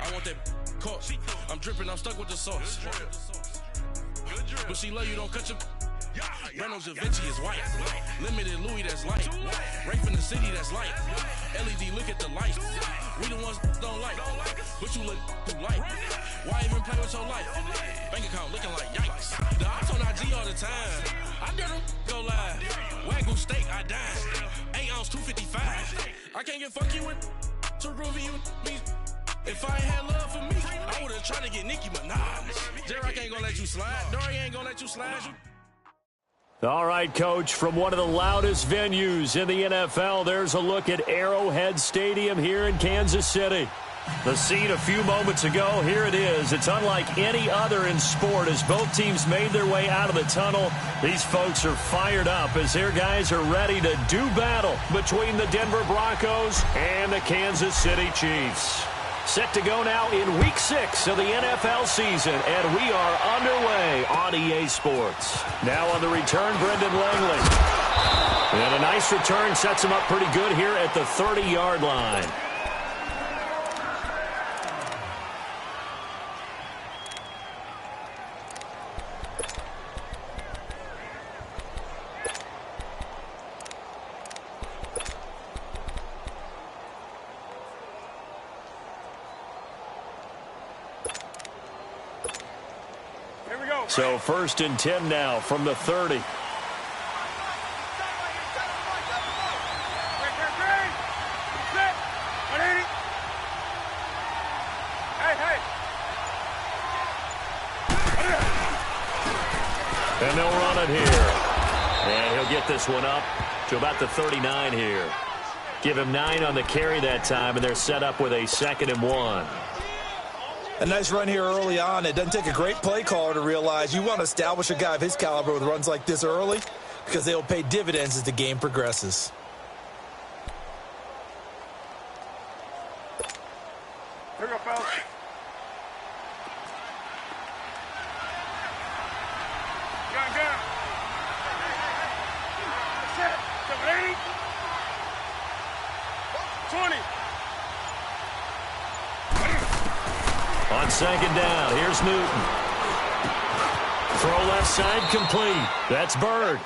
I want that caught. I'm dripping, I'm stuck with the sauce. But she love you, don't cut your... Reynolds Da Vinci is white. Limited Louis, that's light. Rape in the city, that's light. LED, look at the light. We the ones don't like. But you look too light. Why even play with your life? Bank account looking like yikes. The ops on IG all the time. I dare them go live. Wagyu steak, I dine. 8 ounce, 255. I can't get funky with too groovy you me. If I ain't had love for me, I would've tried to get Nicki Minaj. J-Rock ain't gonna let you slide. Dory ain't gonna let you slide. All right, Coach, from one of the loudest venues in the NFL, there's a look at Arrowhead Stadium here in Kansas City. The scene a few moments ago, here it is. It's unlike any other in sport as both teams made their way out of the tunnel. These folks are fired up as their guys are ready to do battle between the Denver Broncos and the Kansas City Chiefs. Set to go now in Week 6 of the NFL season, and we are underway on EA Sports. Now on the return, Brendan Langley. And a nice return sets him up pretty good here at the 30-yard line. So 1st and 10 now from the 30. And they'll run it here. And he'll get this one up to about the 39 here. Give him 9 on the carry that time, and they're set up with a 2nd and 1. A nice run here early on. It doesn't take a great play caller to realize you want to establish a guy of his caliber with runs like this early because they will pay dividends as the game progresses. Here we go, fellas. Gun. Set. 780. 20. On 2nd down, here's Newton. Throw left side complete. That's Bird.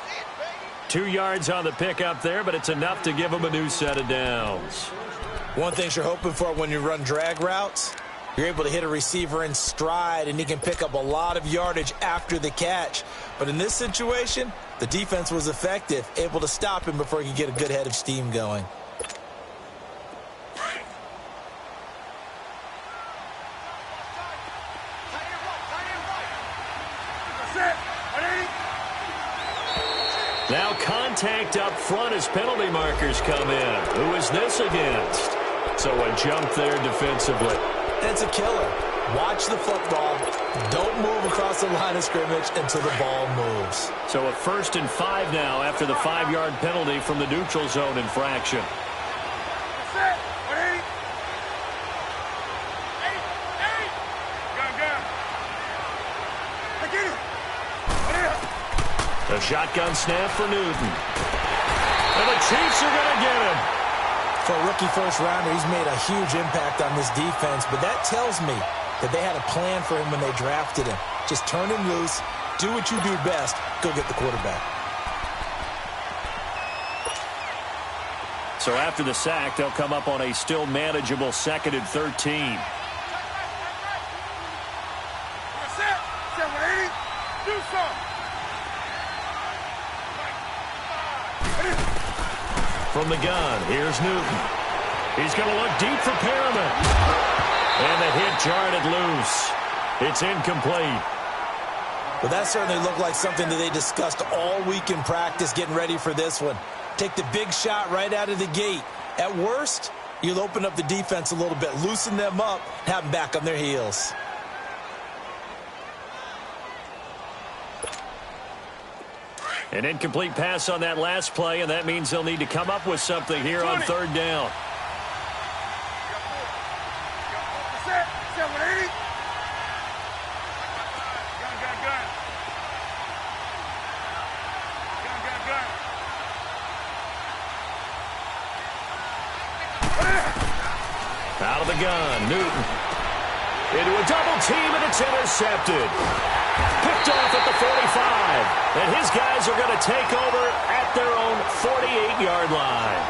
2 yards on the pickup there, but it's enough to give him a new set of downs. One thing you're hoping for when you run drag routes, you're able to hit a receiver in stride, and he can pick up a lot of yardage after the catch. But in this situation, the defense was effective, able to stop him before he could get a good head of steam going. Now contact up front as penalty markers come in. Who is this against? So a jump there defensively. That's a killer. Watch the football. Don't move across the line of scrimmage until the ball moves. So a 1st and 5 now after the 5-yard penalty from the neutral zone infraction. A shotgun snap for Newton. And the Chiefs are going to get him. For a rookie first-rounder, he's made a huge impact on this defense, but that tells me that they had a plan for him when they drafted him. Just turn him loose, do what you do best, go get the quarterback. So after the sack, they'll come up on a still manageable 2nd and 13. Do something. From the gun, here's Newton. He's going to look deep for Perriman. And the hit jarred it loose. It's incomplete. Well, that certainly looked like something that they discussed all week in practice getting ready for this one. Take the big shot right out of the gate. At worst, you'll open up the defense a little bit, loosen them up, have them back on their heels. An incomplete pass on that last play, and that means they'll need to come up with something here on 3rd down. Out of the gun, Newton. into a double team, and it's intercepted. Picked off at the 45. And his guys are going to take over at their own 48-yard line.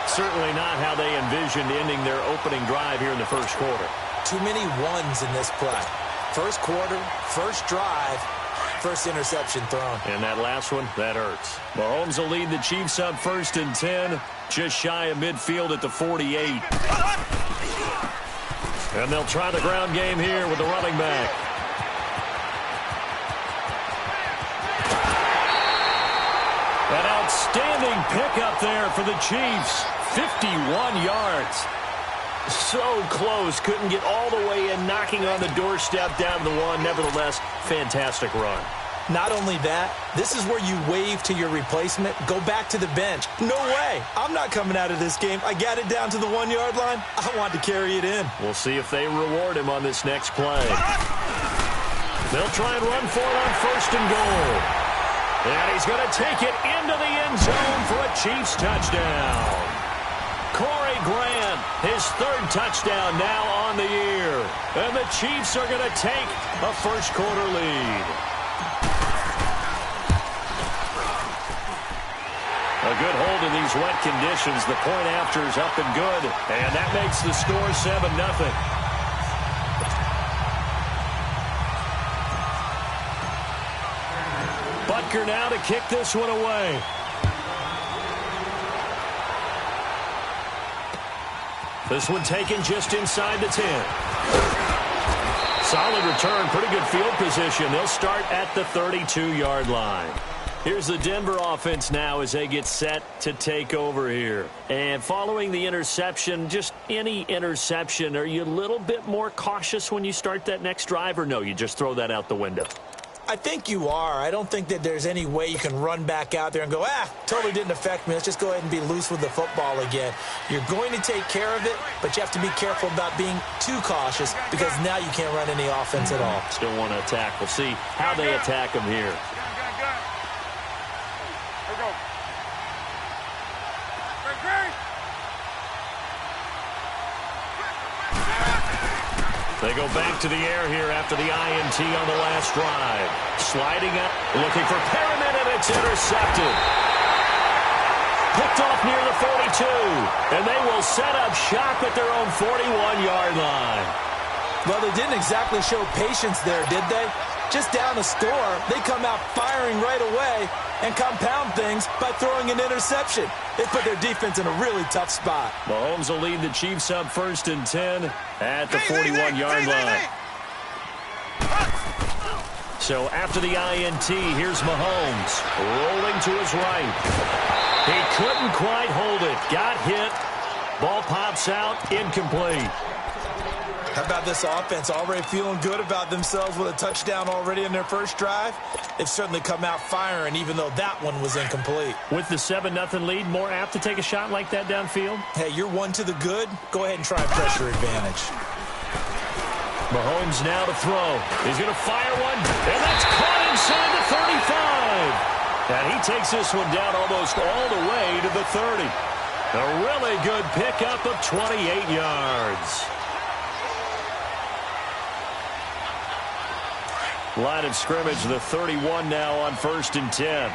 Certainly not how they envisioned ending their opening drive here in the first quarter. Too many ones in this play. First quarter, first drive, first interception thrown. And that last one, that hurts. Mahomes will lead the Chiefs up 1st and 10, just shy of midfield at the 48. And they'll try the ground game here with the running back. An outstanding pickup there for the Chiefs. 51 yards. So close. Couldn't get all the way in, knocking on the doorstep down to the one. Nevertheless, fantastic run. Not only that, this is where you wave to your replacement, go back to the bench. No way. I'm not coming out of this game. I got it down to the 1-yard line. I want to carry it in. We'll see if they reward him on this next play. They'll try and run for it on 1st and goal. And he's going to take it into the end zone for a Chiefs touchdown. Corey Grant, his 3rd touchdown now on the year. And the Chiefs are going to take a first quarter lead. A good hold in these wet conditions. The point after is up and good. And that makes the score 7-0. Butker now to kick this one away. This one taken just inside the 10. Solid return, pretty good field position. They'll start at the 32-yard line. Here's the Denver offense now as they get set to take over here. And following the interception, just any interception, are you a little bit more cautious when you start that next drive, or no, you just throw that out the window? I think you are. I don't think that there's any way you can run back out there and go, totally didn't affect me. Let's just go ahead and be loose with the football again. You're going to take care of it, but you have to be careful about being too cautious because now you can't run any offense at all. Still want to attack. We'll see how they attack him here. They go back to the air here after the INT on the last drive. Sliding up, looking for Perriman, and it's intercepted. Picked off near the 42, and they will set up shop at their own 41-yard line. Well, they didn't exactly show patience there, did they? Just down a score, they come out firing right away and compound things by throwing an interception. They put their defense in a really tough spot. Mahomes will lead the Chiefs up 1st and 10 at the 41-yard line. So after the INT, here's Mahomes rolling to his right. He couldn't quite hold it. Got hit. Ball pops out. Incomplete. How about this offense already feeling good about themselves with a touchdown already in their first drive? They've certainly come out firing, even though that one was incomplete. With the 7-0 lead, more apt to take a shot like that downfield? Hey, you're one to the good. Go ahead and try a pressure advantage. Mahomes now to throw. He's going to fire one, and that's caught inside the 35. And he takes this one down almost all the way to the 30. A really good pickup of 28 yards. Line of scrimmage, the 31 now on 1st and 10.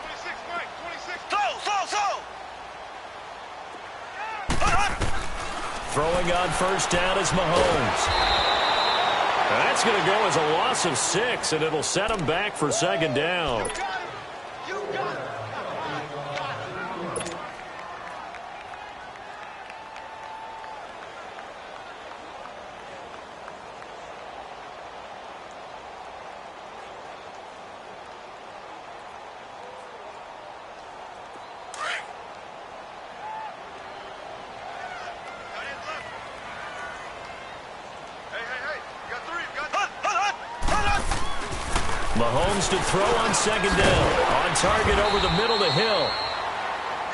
26, Mike, 26. Throwing on 1st down is Mahomes. That's going to go as a loss of 6, and it'll set him back for 2nd down. You got it. Mahomes to throw on 2nd down. On target over the middle of the hill.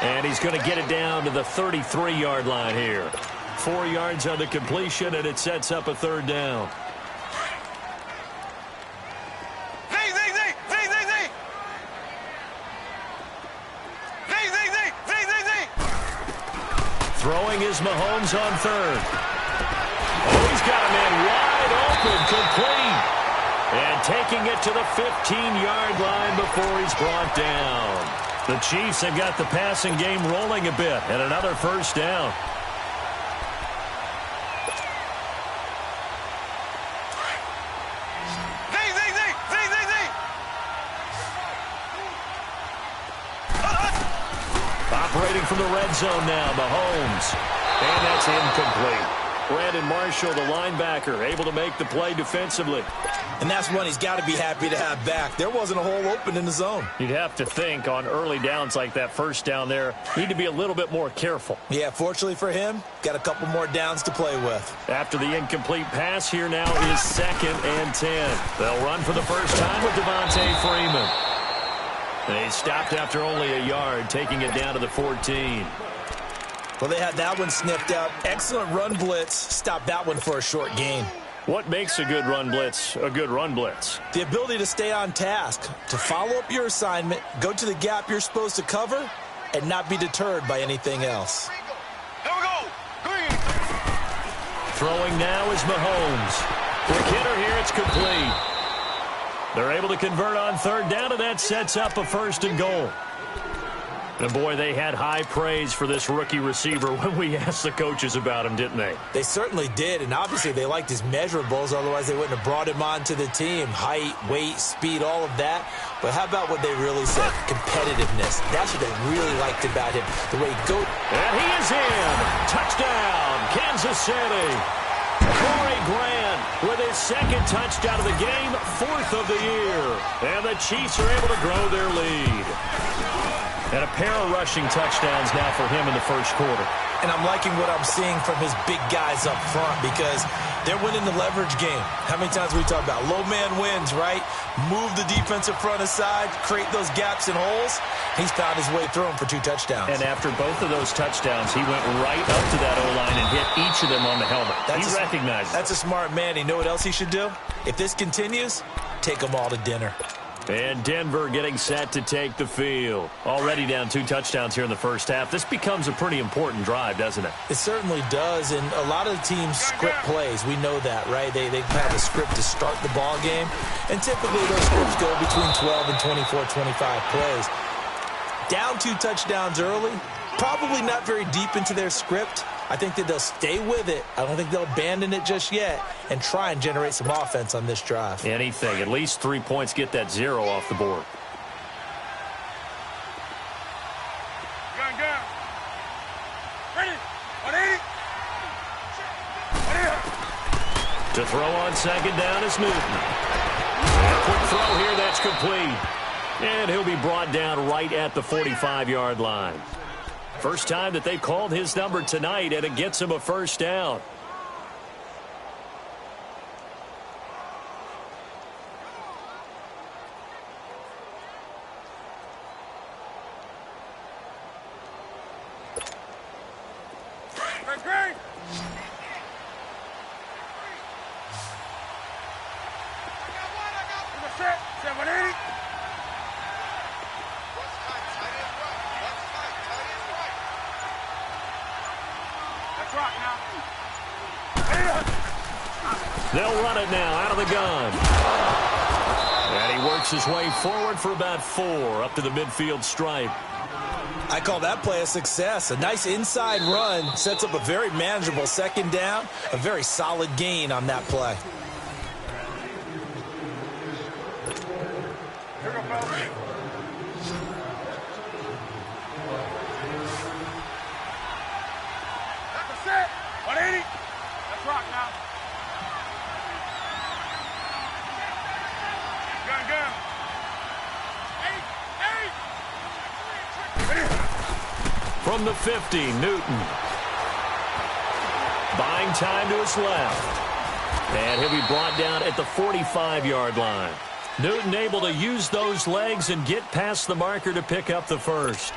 And he's going to get it down to the 33-yard line here. 4 yards on the completion, and it sets up a 3rd down. Throwing is Mahomes on third. Oh, he's got a man wide open, complete. And taking it to the 15-yard line before he's brought down. The Chiefs have got the passing game rolling a bit, and another first down. Operating from the red zone now, Mahomes. And that's incomplete. Brandon Marshall, the linebacker, able to make the play defensively. And that's one he's got to be happy to have back. There wasn't a hole open in the zone. You'd have to think on early downs like that first down there, need to be a little bit more careful. Yeah, fortunately for him, got a couple more downs to play with. After the incomplete pass, here now is 2nd and 10. They'll run for the first time with Devontae Freeman. They stopped after only a yard, taking it down to the 14. Well, they had that one sniffed out. Excellent run blitz. Stopped that one for a short gain. What makes a good run blitz a good run blitz? The ability to stay on task, to follow up your assignment, go to the gap you're supposed to cover, and not be deterred by anything else. Here we go. Green. Throwing now is Mahomes. Quick hitter here, it's complete. They're able to convert on third down, and that sets up a 1st and goal. And boy, they had high praise for this rookie receiver when we asked the coaches about him, didn't they? They certainly did, and obviously they liked his measurables, otherwise they wouldn't have brought him onto the team. Height, weight, speed, all of that. But how about what they really said? Competitiveness. That's what they really liked about him. The way he goes. And he is in. Touchdown, Kansas City. Corey Grant with his 2nd touchdown of the game, 4th of the year. And the Chiefs are able to grow their lead. And a pair of rushing touchdowns now for him in the first quarter. And I'm liking what I'm seeing from his big guys up front because they're winning the leverage game. How many times we talk about low man wins, right? Move the defensive front aside, create those gaps and holes. He's found his way through them for 2 touchdowns. And after both of those touchdowns, he went right up to that O-line and hit each of them on the helmet. He recognized it. That's a smart man. You know what else he should do? If this continues, take them all to dinner. And Denver getting set to take the field. Already down 2 touchdowns here in the first half. This becomes a pretty important drive, doesn't it? It certainly does, and a lot of the teams script plays. We know that, right? They have a script to start the ball game, and typically those scripts go between 12 and 24, 25 plays. Down 2 touchdowns early, probably not very deep into their script. I think that they'll stay with it. I don't think they'll abandon it just yet and try and generate some offense on this drive. Anything. At least 3 points, get that 0 off the board. Gun. Ready. 180. To throw on 2nd down is Newton. And a quick throw here, that's complete. And he'll be brought down right at the 45-yard line. First time that they've called his number tonight, and it gets him a first down. Green. Set 180. They'll run it now out of the gun. And he works his way forward for about 4 up to the midfield stripe. I call that play a success. A nice inside run sets up a very manageable 2nd down, a very solid gain on that play. Here we go, fellas. That's a set. 180. Let's rock now. Gun. From the 50, Newton. Buying time to his left. And he'll be brought down at the 45-yard line. Newton able to use those legs and get past the marker to pick up the first.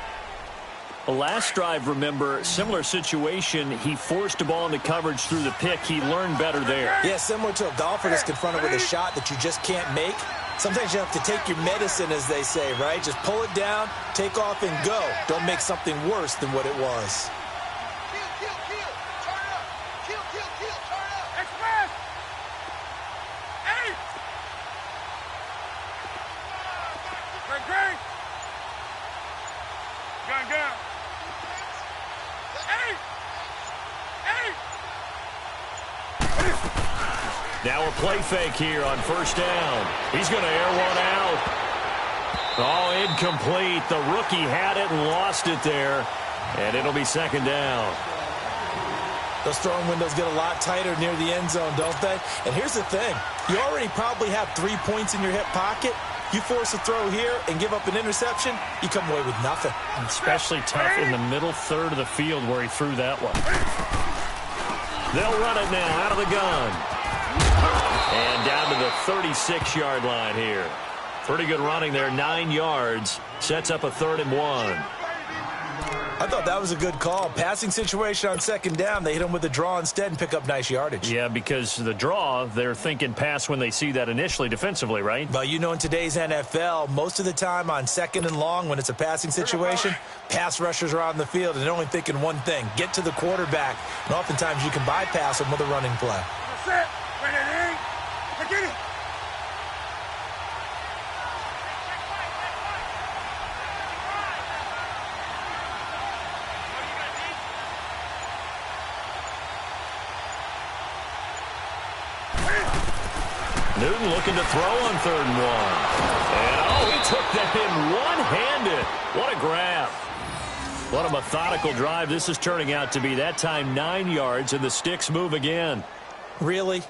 The last drive, remember, similar situation. He forced a ball into coverage through the pick. He learned better there. Yeah, similar to a golfer that's confronted with a shot that you just can't make. Sometimes you have to take your medicine, as they say, right? Just pull it down, take off, and go. Don't make something worse than what it was. Now a play fake here on first down. He's going to air one out. Oh, incomplete. The rookie had it and lost it there. And it'll be second down. Those throwing windows get a lot tighter near the end zone, don't they? And here's the thing. You already probably have 3 points in your hip pocket. You force a throw here and give up an interception, you come away with nothing. Especially tough in the middle third of the field where he threw that one. They'll run it now out of the gun. And down to the 36-yard line here. Pretty good running there, 9 yards. Sets up a 3rd and 1. I thought that was a good call. Passing situation on second down. They hit him with a draw instead and pick up nice yardage. Yeah, because the draw, they're thinking pass when they see that initially defensively, right? But you know, in today's NFL, most of the time on second and long when it's a passing situation, pass rushers are on the field and they're only thinking one thing, get to the quarterback. And oftentimes you can bypass them with a running play. That's it. Bring it in. Get it. Newton looking to throw on 3rd and 1. And, oh, he took that in one-handed. What a grab. What a methodical drive this is turning out to be. That time 9 yards, and the sticks move again. Really?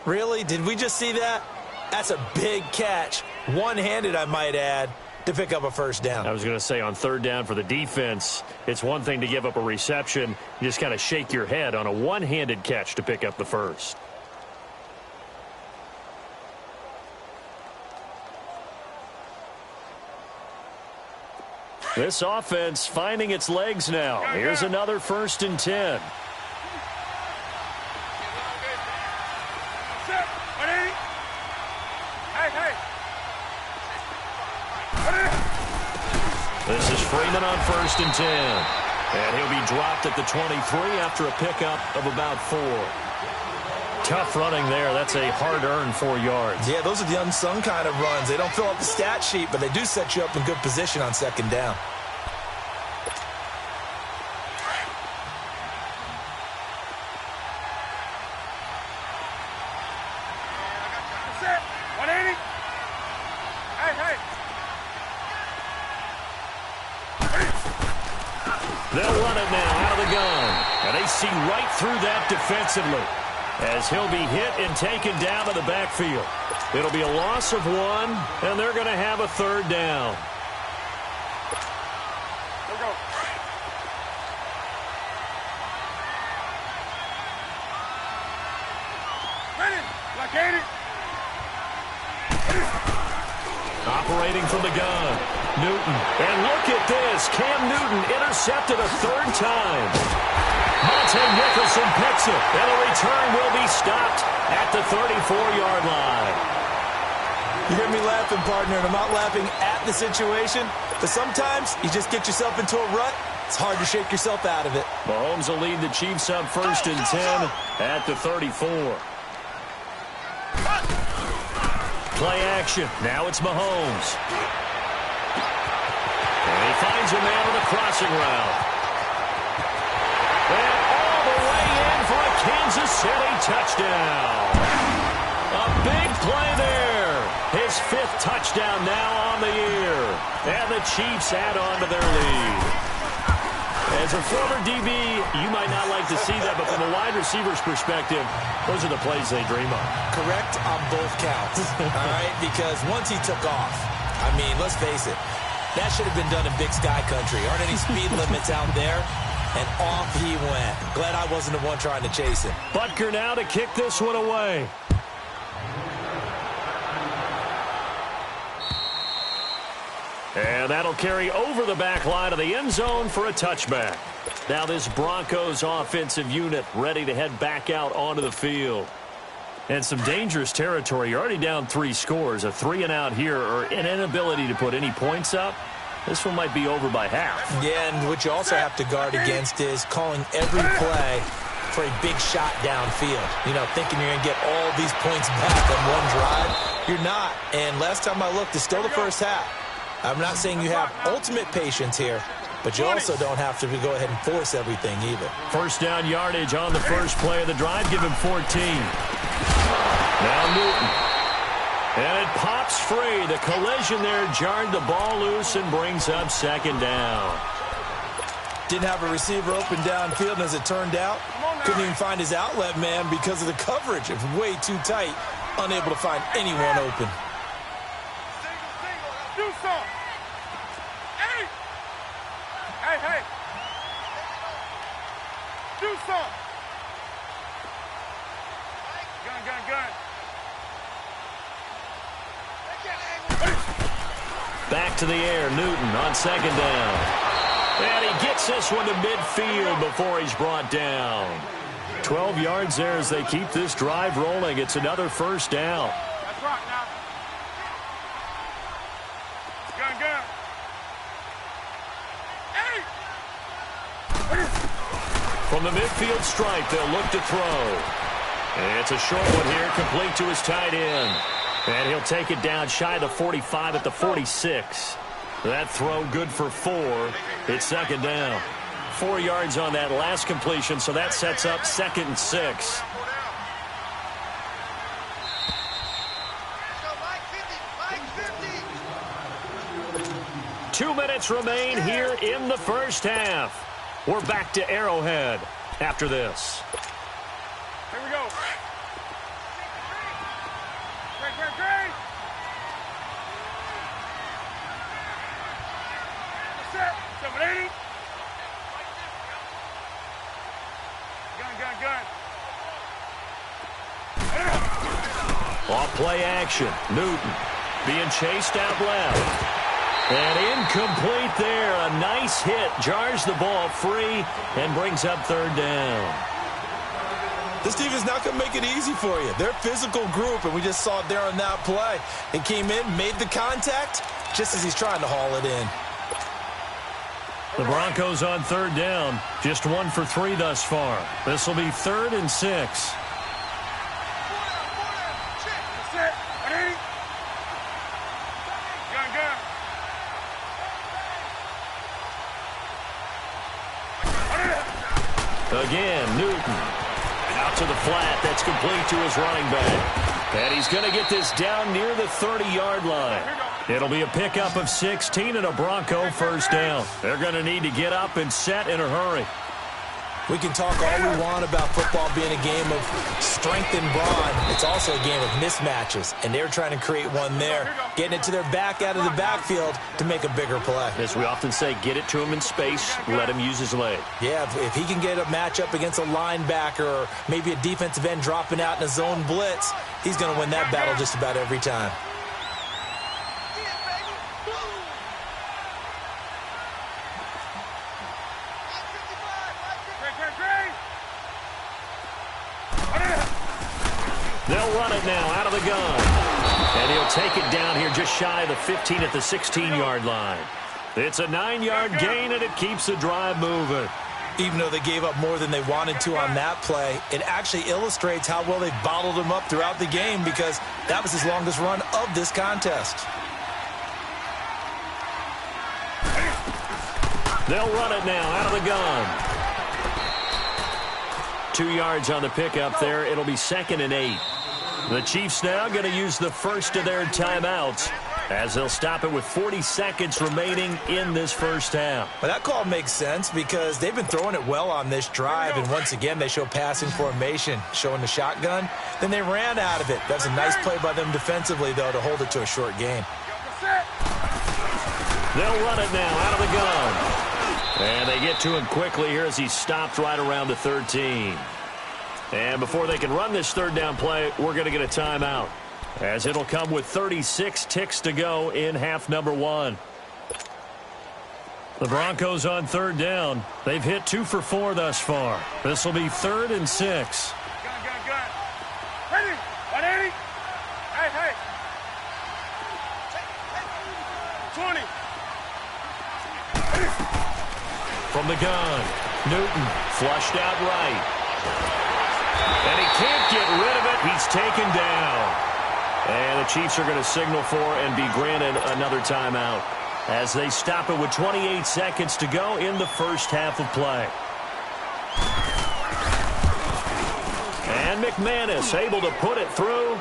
Really? Did we just see that? That's a big catch. One-handed, I might add, to pick up a first down. I was going to say on 3rd down for the defense, it's one thing to give up a reception. You just kind of shake your head on a one-handed catch to pick up the first. This offense finding its legs now. Here's another 1st and 10. This is Freeman on 1st and 10. And he'll be dropped at the 23 after a pickup of about 4. Tough running there. That's a hard-earned 4 yards. Yeah, those are the unsung kind of runs. They don't fill up the stat sheet, but they do set you up in good position on second down. They'll run it now out of the gun. And they see right through that defensively as he'll be hit and taken down to the backfield. It'll be a loss of 1, and they're going to have a 3rd down. Here we go. Ready. Blockade it. Operating from the gun, Newton. And look at this. Cam Newton intercepted a 3rd time. Monte Nicholson picks it, and the return will be stopped at the 34-yard line. You hear me laughing, partner, and I'm not laughing at the situation, but sometimes you just get yourself into a rut. It's hard to shake yourself out of it. Mahomes will lead the Chiefs up 1st and 10 at the 34. Play action. Now it's Mahomes. And he finds a man on a crossing route. And all the way in for a Kansas City touchdown. A big play there. His 5th touchdown now on the year. And the Chiefs add on to their lead. As a former DB, you might not like to see that, but from a wide receiver's perspective, those are the plays they dream of. Correct on both counts, all right? Because once he took off, I mean, let's face it, that should have been done in Big Sky Country. Aren't any speed limits out there? And off he went. Glad I wasn't the one trying to chase him. Butker now to kick this one away. And that'll carry over the back line of the end zone for a touchback. Now this Broncos offensive unit ready to head back out onto the field. And some dangerous territory. You're already down 3 scores. A 3-and-out here or an inability to put any points up. This one might be over by half. Yeah, and what you also have to guard against is calling every play for a big shot downfield. You know, thinking you're going to get all these points back on one drive. You're not. And last time I looked, it's still the first half. I'm not saying you have ultimate patience here, but you also don't have to go ahead and force everything either. 1st down yardage on the first play of the drive. Give him 14. Now Newton. And it pops free. The collision there jarred the ball loose and brings up second down. Didn't have a receiver open downfield, and as it turned out, couldn't even find his outlet man because of the coverage. It was way too tight, unable to find anyone open. Do something. Hey! Hey! Do something. Gun. Back to the air, Newton on second down. And he gets this one to midfield before he's brought down. 12 yards there as they keep this drive rolling. It's another first down. That's right now. Gun. Hey! From the midfield stripe, they'll look to throw. And it's a short one here, complete to his tight end. And he'll take it down shy of the 45 at the 46. That throw good for 4. It's second down. 4 yards on that last completion, so that sets up 2nd and 6. Two minutes remain here in the first half. We're back to Arrowhead after this. Here we go. Great. Set. 780. Gun. Off play action. Newton being chased out left. And incomplete there. A nice hit. Jars the ball free and brings up third down. This team is not going to make it easy for you. They're a physical group, and we just saw it there on that play. It came in, made the contact, just as he's trying to haul it in. The Broncos on third down. Just 1 for 3 thus far. This will be 3rd and 6. Set. 180. Gun. Again, Newton. Out to the flat. That's complete to his running back. And he's going to get this down near the 30-yard line. It'll be a pickup of 16 and a Bronco first down. They're going to need to get up and set in a hurry. We can talk all we want about football being a game of strength and brawn. It's also a game of mismatches, and they're trying to create one there, getting it to their back out of the backfield to make a bigger play. As we often say, get it to him in space, let him use his leg. Yeah, if he can get a matchup against a linebacker or maybe a defensive end dropping out in a zone blitz, he's going to win that battle just about every time. They'll run it now out of the gun. And he'll take it down here just shy of the 15 at the 16-yard line. It's a 9-yard gain, and it keeps the drive moving. Even though they gave up more than they wanted to on that play, it actually illustrates how well they bottled him up throughout the game because that was his longest run of this contest. They'll run it now out of the gun. 2 yards on the pickup there. It'll be 2nd and 8. The Chiefs now going to use the first of their timeouts as they'll stop it with 40 seconds remaining in this first half. Well, that call makes sense because they've been throwing it well on this drive, and once again they show passing formation, showing the shotgun. Then they ran out of it. That's a nice play by them defensively, though, to hold it to a short gain. They'll run it now out of the gun. And they get to him quickly here as he's stopped right around the 13. And before they can run this third down play, we're going to get a timeout, as it'll come with 36 ticks to go in half number 1. The Broncos on third down. They've hit 2 for 4 thus far. This will be 3rd and 6. Gun. Ready. 180. Hey. 20. From the gun, Newton flushed out right. And he can't get rid of it. He's taken down. And the Chiefs are going to signal for and be granted another timeout as they stop it with 28 seconds to go in the first half of play. And McManus able to put it through.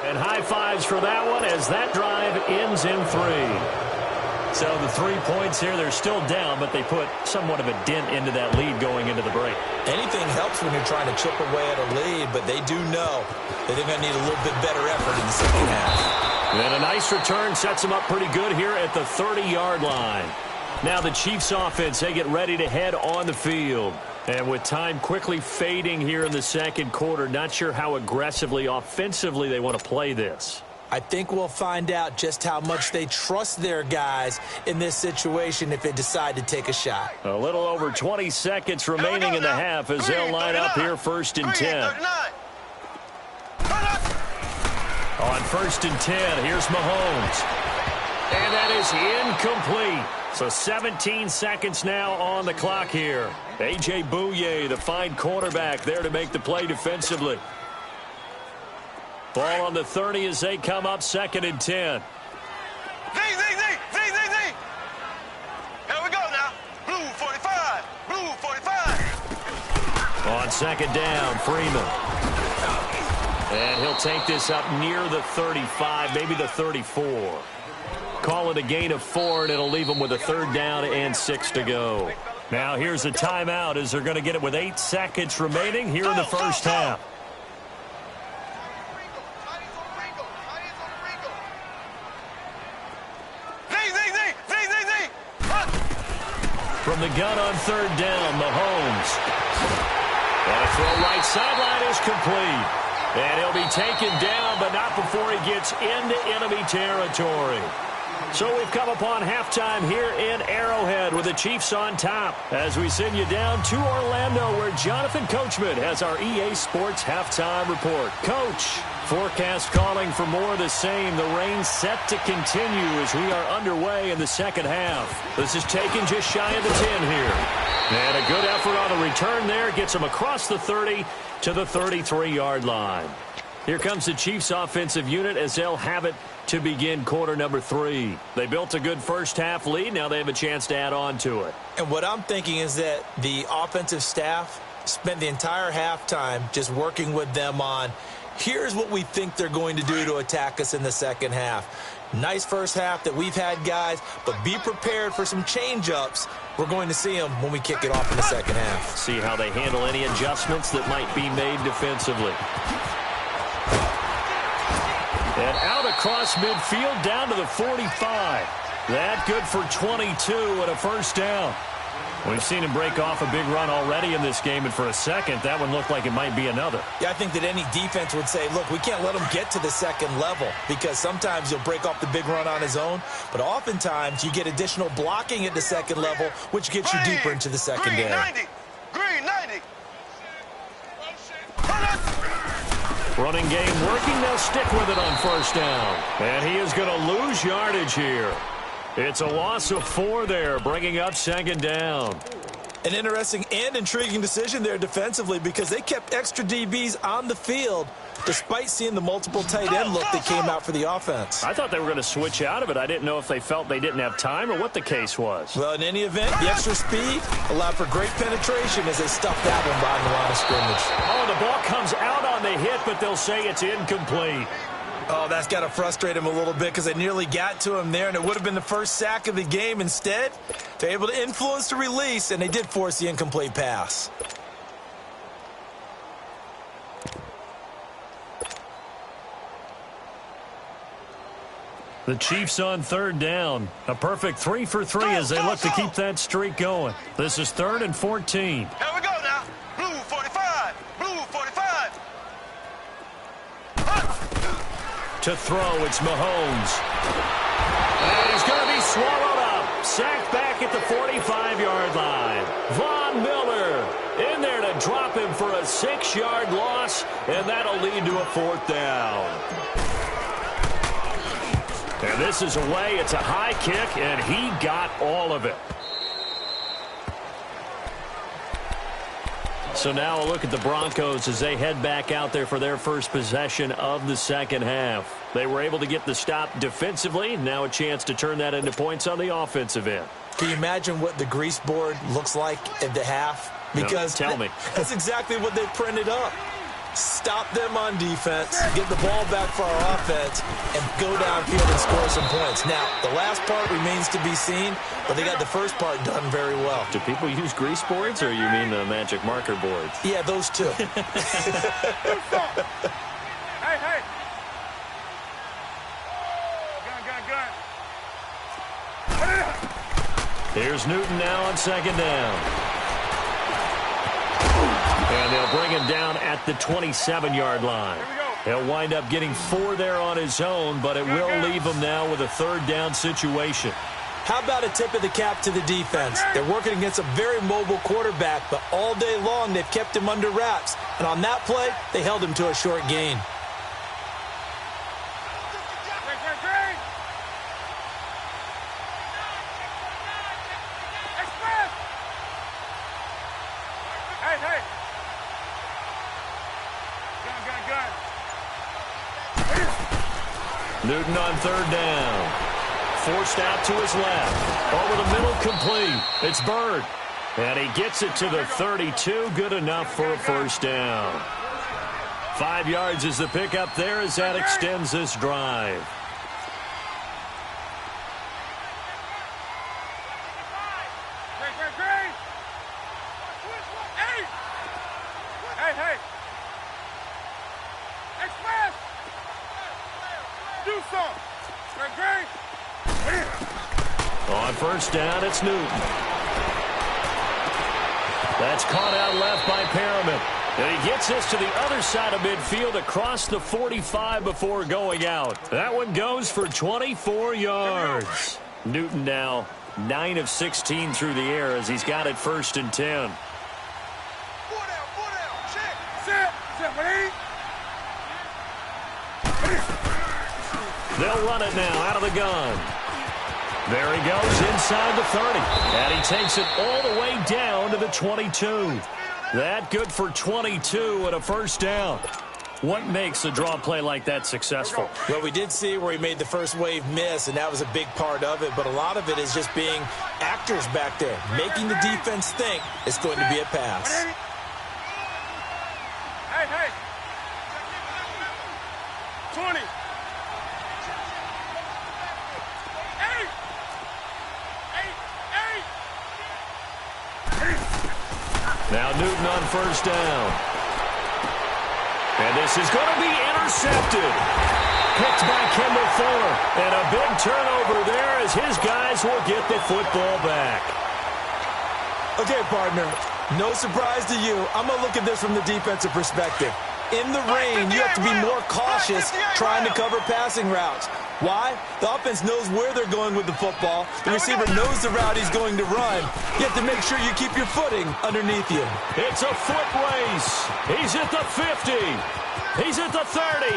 And high fives for that one as that drive ends in 3. So the 3 points here, they're still down, but they put somewhat of a dent into that lead going into the break. Anything helps when you're trying to chip away at a lead, but they do know that they're going to need a little bit better effort in the second half. And a nice return sets them up pretty good here at the 30-yard line. Now the Chiefs offense, they get ready to head on the field. And with time quickly fading here in the second quarter, not sure how aggressively, offensively they want to play this. I think we'll find out just how much they trust their guys in this situation if they decide to take a shot. A little over 20 seconds remaining in the half as they'll line up here 1st and 10. On 1st and 10, here's Mahomes. And that is incomplete. So 17 seconds now on the clock here. A.J. Bouye, the fine cornerback, there to make the play defensively. Ball on the 30 as they come up 2nd and 10. Z. Here we go now. Blue 45. Blue 45. On 2nd down, Freeman. And he'll take this up near the 35, maybe the 34. Call it a gain of 4, and it'll leave them with a 3rd down and 6 to go. Now here's a timeout as they're going to get it with 8 seconds remaining here in the first half. From the gun on 3rd down, Mahomes. And a throw right sideline is complete. And he'll be taken down, but not before he gets into enemy territory. So we've come upon halftime here in Arrowhead with the Chiefs on top as we send you down to Orlando where Jonathan Coachman has our EA Sports halftime report. Coach, forecast calling for more of the same. The rain set to continue as we are underway in the second half. This is taken just shy of the 10 here. And a good effort on the return there gets them across the 30 to the 33-yard line. Here comes the Chiefs offensive unit as they'll have it to begin quarter number 3. They built a good first half lead. Now they have a chance to add on to it. And what I'm thinking is that the offensive staff spent the entire halftime just working with them on, here's what we think they're going to do to attack us in the second half. Nice first half that we've had, guys, but be prepared for some change-ups. We're going to see them when we kick it off in the second half. See how they handle any adjustments that might be made defensively. And out across midfield down to the 45. That good for 22 and a first down. We've seen him break off a big run already in this game, and for a second, that one looked like it might be another. Yeah, I think that any defense would say, look, we can't let him get to the second level because sometimes he'll break off the big run on his own, but oftentimes you get additional blocking at the second level, which gets you deeper into the secondary. Green 90. Running game working. They'll stick with it on first down. And he is going to lose yardage here. It's a loss of 4 there, bringing up 2nd down. An interesting and intriguing decision there defensively because they kept extra DBs on the field despite seeing the multiple tight end look that came out for the offense. I thought they were going to switch out of it. I didn't know if they felt they didn't have time or what the case was. Well, in any event, the extra speed allowed for great penetration as they stuffed that one behind the line of scrimmage. Oh, the ball comes out on the hit, but they'll say it's incomplete. Oh, that's got to frustrate him a little bit because they nearly got to him there, and it would have been the first sack of the game. Instead, they're able to influence the release, and they did force the incomplete pass. The Chiefs on 3rd down. A perfect 3 for 3 as they look to keep that streak going. This is 3rd and 14. Here we go now. Blue 45. Blue 45. To throw, it's Mahomes. And he's going to be swallowed up. Sacked back at the 45-yard line. Von Miller in there to drop him for a 6-yard loss, and that'll lead to a 4th down. And this is away. It's a high kick, and he got all of it. So now a look at the Broncos as they head back out there for their first possession of the second half. They were able to get the stop defensively. Now a chance to turn that into points on the offensive end. Can you imagine what the grease board looks like at the half? Because no, tell me. That's exactly what they printed up. stop them on defense, get the ball back for our offense, and go downfield and score some points. Now, the last part remains to be seen, but they got the first part done very well. Do people use grease boards, or you mean the magic marker boards? Yeah, those two. Hey. Gun. Here's Newton now on second down. And they'll bring him down at the 27-yard line. He'll wind up getting 4 there on his own, but it will leave him now with a third down situation. How about a tip of the cap to the defense? They're working against a very mobile quarterback, but all day long they've kept him under wraps. And on that play, they held him to a short gain. Hey. Newton on third down. Forced out to his left. Over the middle, complete. It's Bird. And he gets it to the 32. Good enough for a first down. 5 yards is the pickup there as that extends this drive. Hey. Express. Do something. On first down, it's Newton. That's caught out left by Perriman. And he gets this to the other side of midfield across the 45 before going out. That one goes for 24 yards. Newton now 9 of 16 through the air as he's got it first and 10. They'll run it now out of the gun. There he goes inside the 30. And he takes it all the way down to the 22. That good for 22 and a first down. What makes a draw play like that successful? Well, we did see where he made the first wave miss, and that was a big part of it. But a lot of it is just being actors back there, making the defense think it's going to be a pass. Hey. 20. Now Newton on first down. And this is going to be intercepted. Picked by Kendall Fuller. And a big turnover there as his guys will get the football back. Okay, partner, no surprise to you. I'm going to look at this from the defensive perspective. In the rain, you have to be more cautious trying to cover passing routes. Why? The offense knows where they're going with the football. The receiver knows the route he's going to run. You have to make sure you keep your footing underneath you. It's a foot race. He's at the 50. He's at the 30.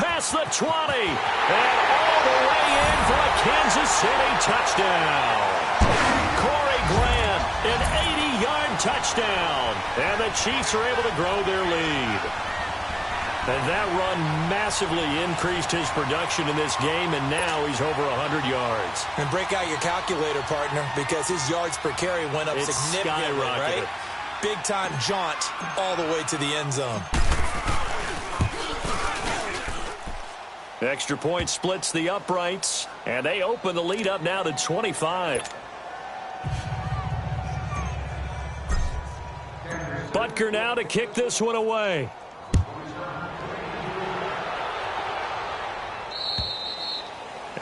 Past the 20. And all the way in for a Kansas City touchdown. Corey Grant, an 80-yard touchdown. And the Chiefs are able to grow their lead. And that run massively increased his production in this game, and now he's over 100 yards. And break out your calculator, partner, because his yards per carry went up significantly, right? Big-time jaunt all the way to the end zone. Extra point splits the uprights, and they open the lead up now to 25. Butker now to kick this one away.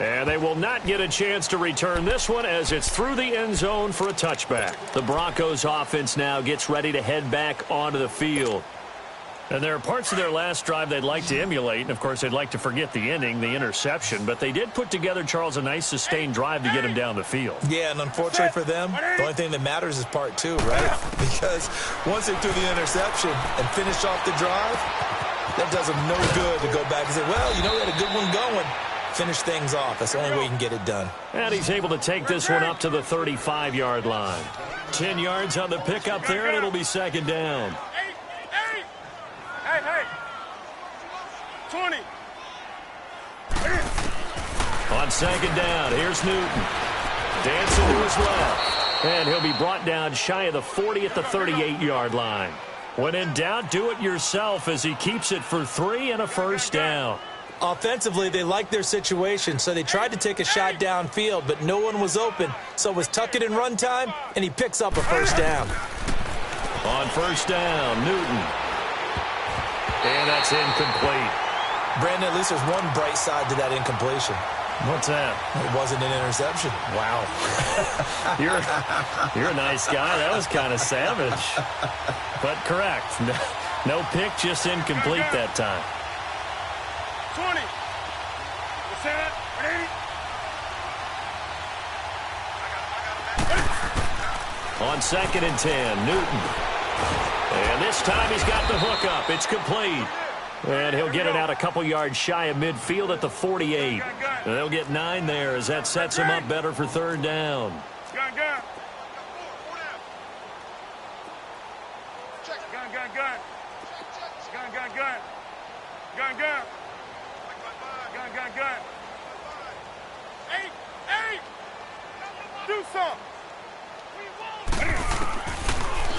And they will not get a chance to return this one as it's through the end zone for a touchback. The Broncos offense now gets ready to head back onto the field. And there are parts of their last drive they'd like to emulate. And, of course, they'd like to forget the ending, the interception. But they did put together, Charles, a nice sustained drive to get him down the field. Yeah, and unfortunately for them, the only thing that matters is part 2, right? Because once they threw the interception and finished off the drive, that does them no good to go back and say, well, you know, we had a good one going. Finish things off. That's the only way you can get it done. And he's able to take this one up to the 35-yard line. 10 yards on the pickup there, and it'll be second down. Hey. 20. On second down, here's Newton. Dancing to his left. And he'll be brought down shy of the 40 at the 38-yard line. When in doubt, do it yourself as he keeps it for 3 and a first down. Offensively, they liked their situation, so they tried to take a shot downfield, but no one was open. So it was tuck it in run time, and he picks up a first down. On first down, Newton. And that's incomplete. Brandon, at least there's one bright side to that incompletion. What's that? It wasn't an interception. Wow. You're a nice guy. That was kind of savage. But correct. No pick, just incomplete that time. 20. On 2nd and 10, Newton. And this time he's got the hook up. It's complete. And he'll get it out a couple yards shy of midfield at the 48. And they'll get 9 there as that sets him up better for 3rd down. Gun. Gun. Hey! Do something!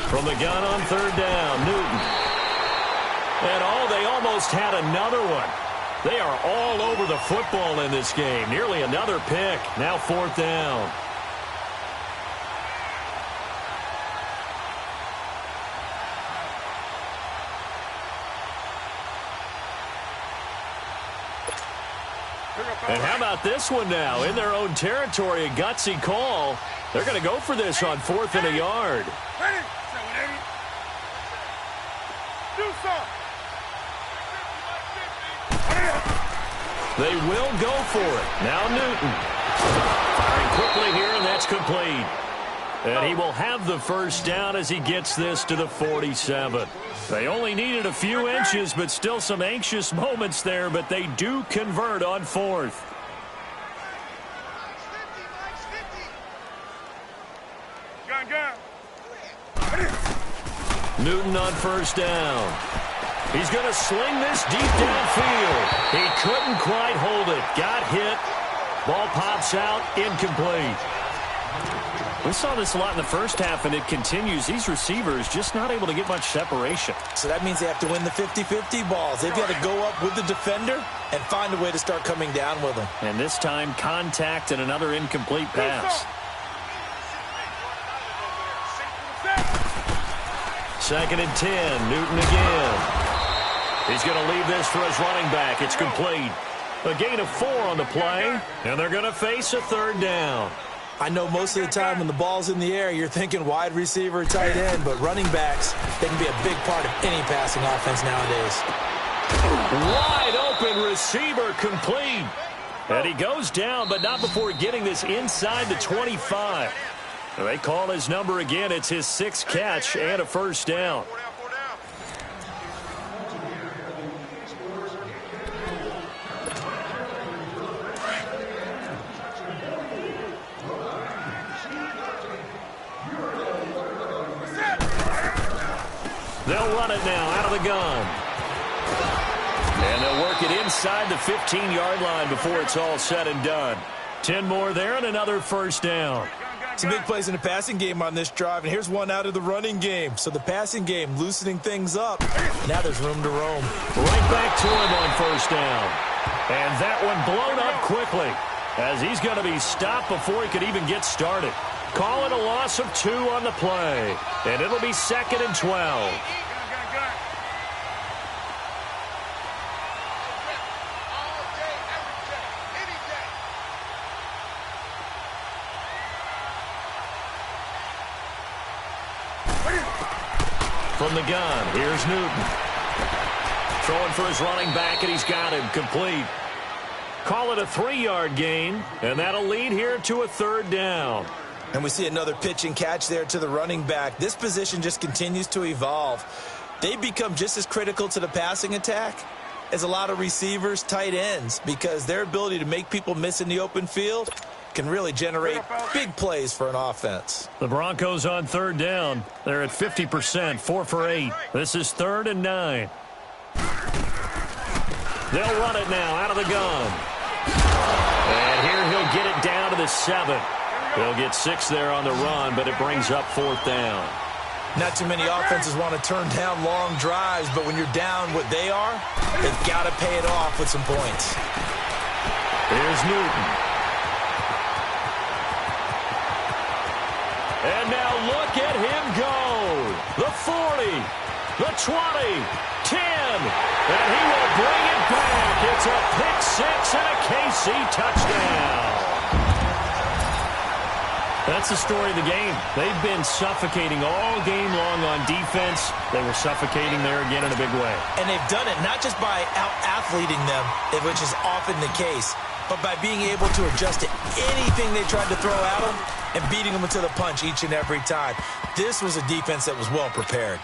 From the gun on 3rd down, Newton. And they almost had another one. They are all over the football in this game. Nearly another pick. Now 4th down. And how about this one now? In their own territory, a gutsy call. They're going to go for this on 4th and a yard. They will go for it. Now Newton. Firing quickly here, and that's complete. And he will have the first down as he gets this to the 47. They only needed a few inches, but still some anxious moments there, but they do convert on 4th. Newton on first down. He's going to sling this deep downfield. He couldn't quite hold it. Got hit. Ball pops out. Incomplete. We saw this a lot in the first half, and it continues. These receivers just not able to get much separation. So that means they have to win the 50-50 balls. They've got to go up with the defender and find a way to start coming down with them. And this time, contact and another incomplete pass. 2nd and 10. Newton again. He's going to leave this for his running back. It's complete. A gain of 4 on the play, and they're going to face a 3rd down. I know most of the time when the ball's in the air, you're thinking wide receiver, tight end, but running backs, they can be a big part of any passing offense nowadays. Wide open receiver, complete. And he goes down, but not before getting this inside the 25. They call his number again. It's his 6th catch and a first down. They'll run it now out of the gun. And they'll work it inside the 15-yard line before it's all said and done. 10 more there and another first down. Some big plays in the passing game on this drive, and here's one out of the running game. So the passing game loosening things up. Now there's room to roam. Right back to him on first down. And that one blown up quickly as he's going to be stopped before he could even get started. Call it a loss of 2 on the play. And it'll be 2nd and 12. From the gun, here's Newton. Throwing for his running back, and he's got him complete. Call it a 3-yard gain, and that'll lead here to a 3rd down. And we see another pitch and catch there to the running back. This position just continues to evolve. They become just as critical to the passing attack as a lot of receivers, tight ends, because their ability to make people miss in the open field can really generate big plays for an offense. The Broncos on 3rd down. They're at 50%, 4 for 8. This is 3rd and 9. They'll run it now out of the gun. And here he'll get it down to the 7. He'll get 6 there on the run, but it brings up 4th down. Not too many offenses want to turn down long drives, but when you're down what they are, they've got to pay it off with some points. Here's Newton. And now look at him go. The 40, the 20, 10, and he will bring it back. It's a pick six and a KC touchdown. That's the story of the game. They've been suffocating all game long on defense. They were suffocating there again in a big way. And they've done it not just by out-athleting them, which is often the case, but by being able to adjust to anything they tried to throw at them and beating them to the punch each and every time. This was a defense that was well prepared.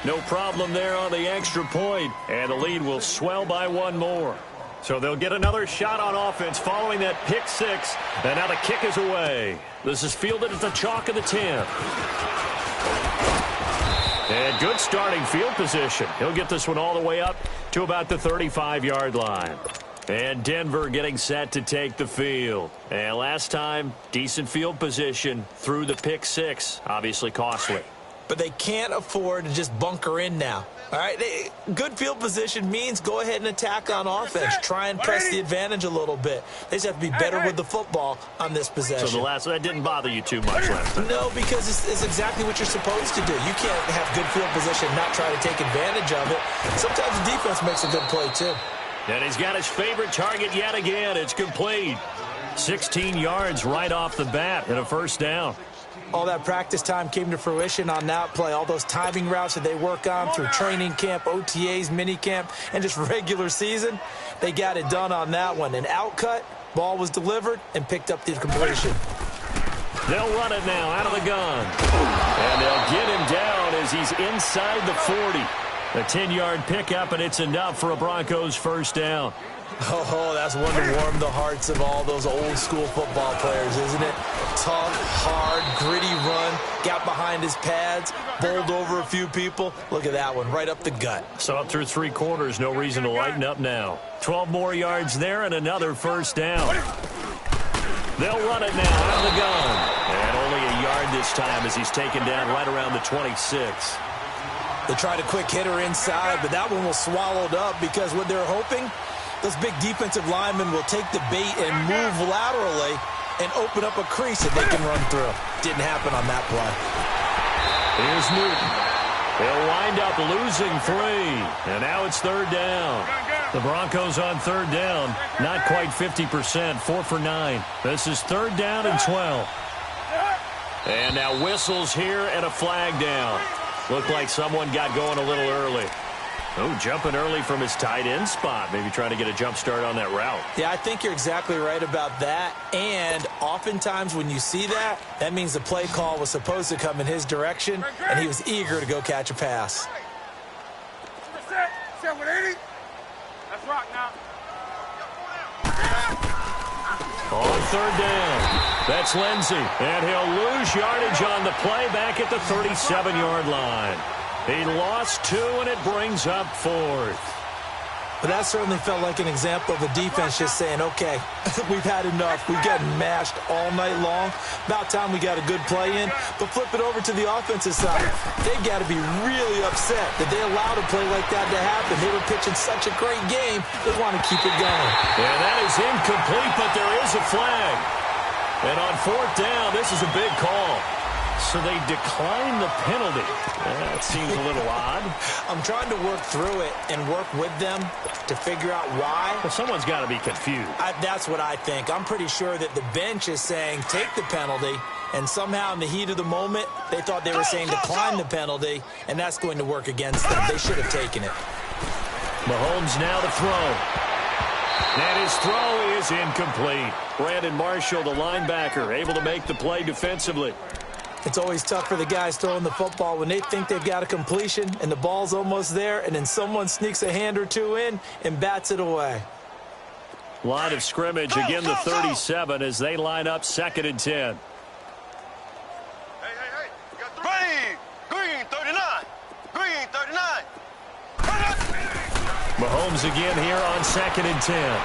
No problem there on the extra point, and the lead will swell by one more. So they'll get another shot on offense following that pick six, and now the kick is away. This is fielded at the chalk of the 10. And good starting field position. He'll get this one all the way up to about the 35-yard line. And Denver getting set to take the field. And last time, decent field position through the pick six. Obviously costly. But they can't afford to just bunker in now. All right, good field position means go ahead and attack on offense. Try and press the advantage a little bit. They just have to be better with the football on this possession. So that didn't bother you too much last time? No, because it's exactly what you're supposed to do. You can't have good field position and not try to take advantage of it. Sometimes the defense makes a good play, too. And he's got his favorite target yet again. It's complete. 16 yards right off the bat and a first down. All that practice time came to fruition on that play. All those timing routes that they work on through training camp, OTAs, mini camp, and just regular season, they got it done on that one. An outcut, ball was delivered, and picked up the completion. They'll run it now out of the gun. And they'll get him down as he's inside the 40. A 10-yard pickup, and it's enough for a Broncos first down. Oh, that's one to warm the hearts of all those old-school football players, isn't it? Tough, hard, gritty run, got behind his pads, bowled over a few people. Look at that one, right up the gut. So up through three quarters, no reason to lighten up now. 12 more yards there and another first down. They'll run it now out of the gun. And only a yard this time as he's taken down right around the 26. They tried a quick hitter inside, but that one was swallowed up because what they're hoping, those big defensive linemen will take the bait and move laterally and open up a crease that they can run through. Didn't happen on that play. Here's Newton. They'll wind up losing 3. And now it's third down. The Broncos on third down. Not quite 50%. 4 for 9. This is third down and 12. And now whistles here and a flag down. Looked like someone got going a little early. Oh, jumping early from his tight end spot. Maybe trying to get a jump start on that route. Yeah, I think you're exactly right about that. And oftentimes when you see that, that means the play call was supposed to come in his direction, and he was eager to go catch a pass. Set with 80. Let's rock now. On third down. That's Lindsey. And he'll lose yardage on the play back at the 37-yard line. He lost 2, and it brings up 4th. But that certainly felt like an example of a defense just saying, okay, we've had enough. We've gotten mashed all night long. About time we got a good play in. But flip it over to the offensive side. They've got to be really upset that they allowed a play like that to happen. They were pitching such a great game. They want to keep it going. And that is incomplete, but there is a flag. And on fourth down, this is a big call. So they decline the penalty. That seems a little odd. I'm trying to work through it and work with them to figure out why. Well, someone's got to be confused. That's what I think. I'm pretty sure that the bench is saying take the penalty, and somehow in the heat of the moment, they thought they were saying decline the penalty, and that's going to work against them. They should have taken it. Mahomes now to throw. And his throw is incomplete. Brandon Marshall, the linebacker, able to make the play defensively. It's always tough for the guys throwing the football when they think they've got a completion and the ball's almost there, and then someone sneaks a hand or two in and bats it away. Line of scrimmage, again the 37 as they line up 2nd and 10. Green 39. Green 39. Mahomes again here on 2nd and 10.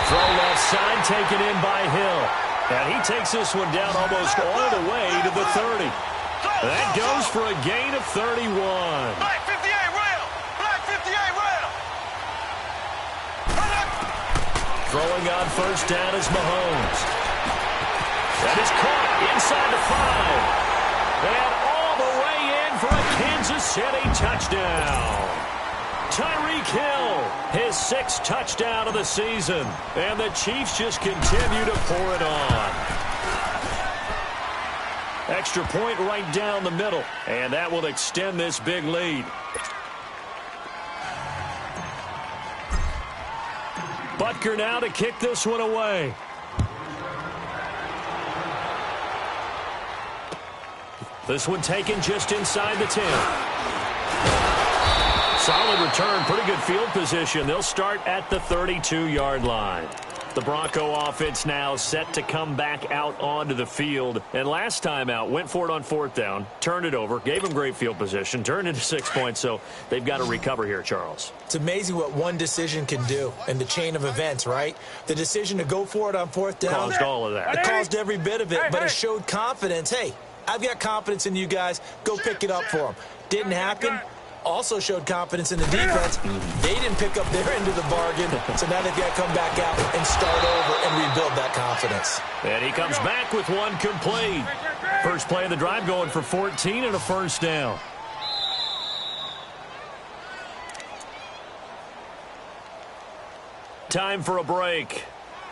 Throw left side taken in by Hill. And he takes this one down almost all the way to the 30. That goes for a gain of 31. Black 58 rail. Black 58 rail. Throwing on first down is Mahomes. That is caught inside the 5. And all the way in for a Kansas City touchdown. Tyreek Hill, his 6th touchdown of the season. And the Chiefs just continue to pour it on. Extra point right down the middle. And that will extend this big lead. Butker now to kick this one away. This one taken just inside the 10. Solid return, pretty good field position. They'll start at the 32-yard line. The Bronco offense now set to come back out onto the field. And last time out, went for it on 4th down, turned it over, gave them great field position, turned into 6 points. So they've got to recover here, Charles. It's amazing what one decision can do in the chain of events, right? The decision to go for it on 4th down. Caused all of that. It caused every bit of it, but it showed confidence. Hey, I've got confidence in you guys. Go pick it up for them. Didn't happen. Also showed confidence in the defense. They didn't pick up their end of the bargain, so now they've got to come back out and start over and rebuild that confidence. And he comes back with one complete. First play of the drive going for 14 and a first down. Time for a break.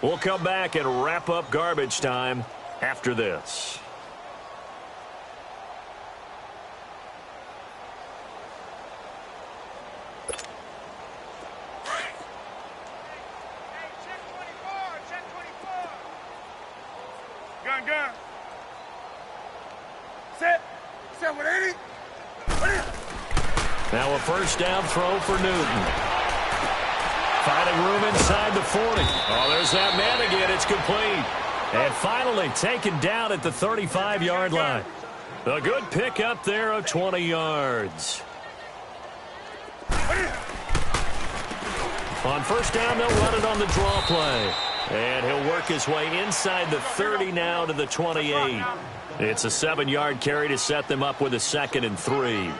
We'll come back and wrap up garbage time after this. Gun. Set 180. Now a first down throw for Newton. Finding room inside the 40. Oh, there's that man again. It's complete. And finally taken down at the 35-yard line. A good pickup there of 20 yards. On first down, they'll run it on the draw play. And he'll work his way inside the 30 now to the 28. It's a 7-yard carry to set them up with a 2nd and 3.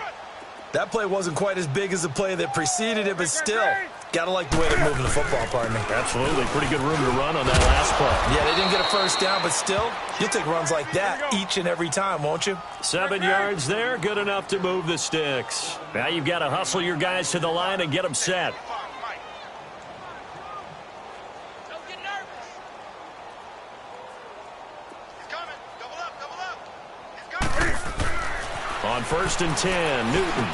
That play wasn't quite as big as the play that preceded it, but still, got to like the way they're moving the football, pardon me. Absolutely. Pretty good room to run on that last play. Yeah, they didn't get a first down, but still, you'll take runs like that each and every time, won't you? 7 yards there, good enough to move the sticks. Now you've got to hustle your guys to the line and get them set. On 1st and 10, Newton.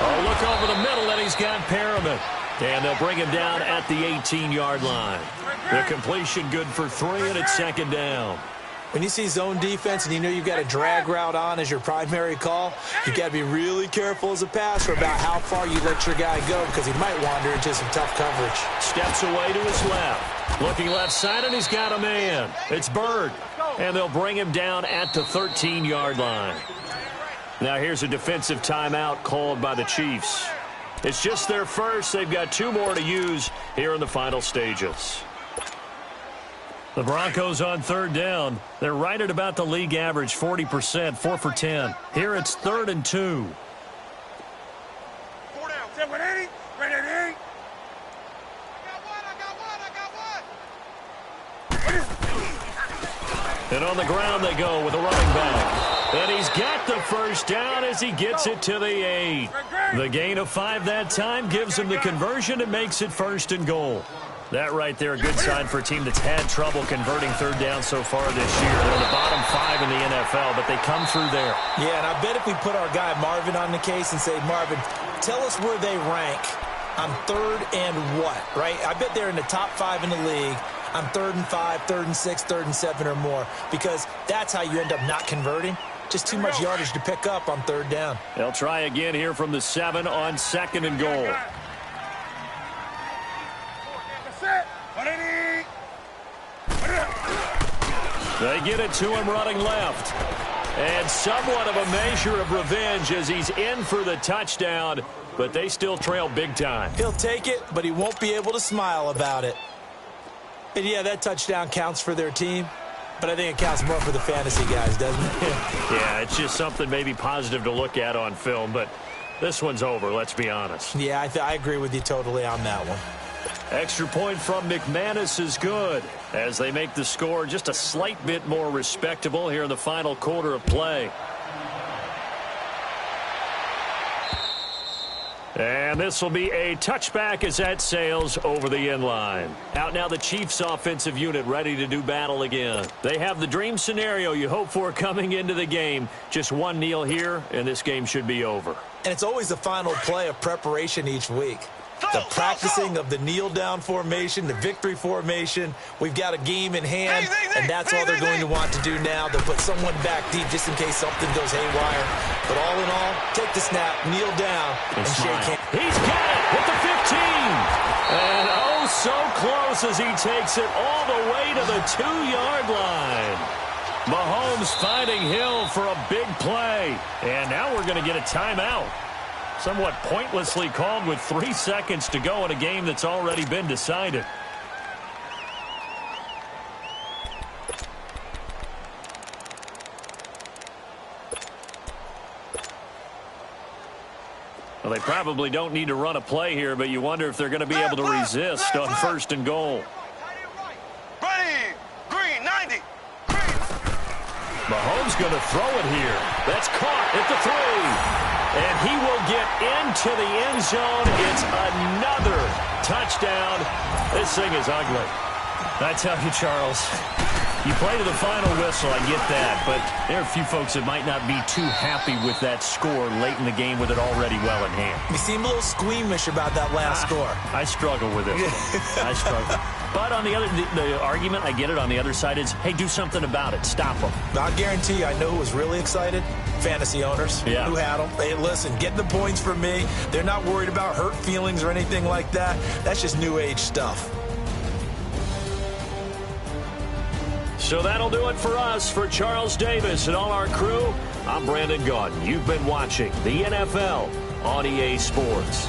Oh, look over the middle, and he's got Perriman. And they'll bring him down at the 18-yard line. The completion good for 3, and it's 2nd down. When you see zone defense and you know you've got a drag route on as your primary call, you've got to be really careful as a passer about how far you let your guy go because he might wander into some tough coverage. Steps away to his left. Looking left side, and he's got a man. It's Bird. And they'll bring him down at the 13-yard line. Now here's a defensive timeout called by the Chiefs. It's just their first. They've got 2 more to use here in the final stages. The Broncos on 3rd down. They're right at about the league average, 40%, 4 for 10. Here it's 3rd and 2. 4 down. 780. Right at 8. And on the ground they go with a running back. And he's got the first down as he gets it to the 8. The gain of 5 that time gives him the conversion and makes it 1st and goal. That right there, a good sign for a team that's had trouble converting 3rd down so far this year. They're in the bottom 5 in the NFL, but they come through there. Yeah, and I bet if we put our guy Marvin on the case and say, Marvin, tell us where they rank on 3rd and what, right? I bet they're in the top 5 in the league on 3rd and 5, 3rd and 6, 3rd and 7 or more, because that's how you end up not converting. Just too much yardage to pick up on 3rd down. They'll try again here from the 7 on 2nd and goal. They get it to him running left. And somewhat of a measure of revenge as he's in for the touchdown, but they still trail big time. He'll take it, but he won't be able to smile about it. And yeah, that touchdown counts for their team. But I think it counts more for the fantasy guys, doesn't it? Yeah, it's just something maybe positive to look at on film, but this one's over, let's be honest. Yeah, I agree with you totally on that one. Extra point from McManus is good as they make the score just a slight bit more respectable here in the final quarter of play. And this will be a touchback as that sails over the end line. Out now the Chiefs offensive unit ready to do battle again. They have the dream scenario you hope for coming into the game. Just one kneel here and this game should be over. And it's always the final play of preparation each week. The practicing of the kneel-down formation, the victory formation. We've got a game in hand, and that's all they're going to want to do now. They'll put someone back deep just in case something goes haywire. But all in all, take the snap, kneel down, and shake hands. He's got it with the 15. And oh, so close as he takes it all the way to the 2-yard line. Mahomes finding Hill for a big play. And now we're going to get a timeout. Somewhat pointlessly called with 3 seconds to go in a game that's already been decided. Well, they probably don't need to run a play here, but you wonder if they're going to be able to resist on 1st and goal. Ready, green, 90. Mahomes going to throw it here. That's caught at the 3. And he will get into the end zone. It's another touchdown. This thing is ugly. I tell you, Charles, you play to the final whistle, I get that. But there are a few folks that might not be too happy with that score late in the game with it already well in hand. You seem a little squeamish about that last score. I struggle with it. I struggle. But on the argument, I get it, on the other side is, hey, do something about it. Stop them. I guarantee you, I know who was really excited. Fantasy owners who had them. Hey, listen, get the points from me. They're not worried about hurt feelings or anything like that. That's just new age stuff. So that'll do it for us. For Charles Davis and all our crew, I'm Brandon Gaudin. You've been watching the NFL on EA Sports.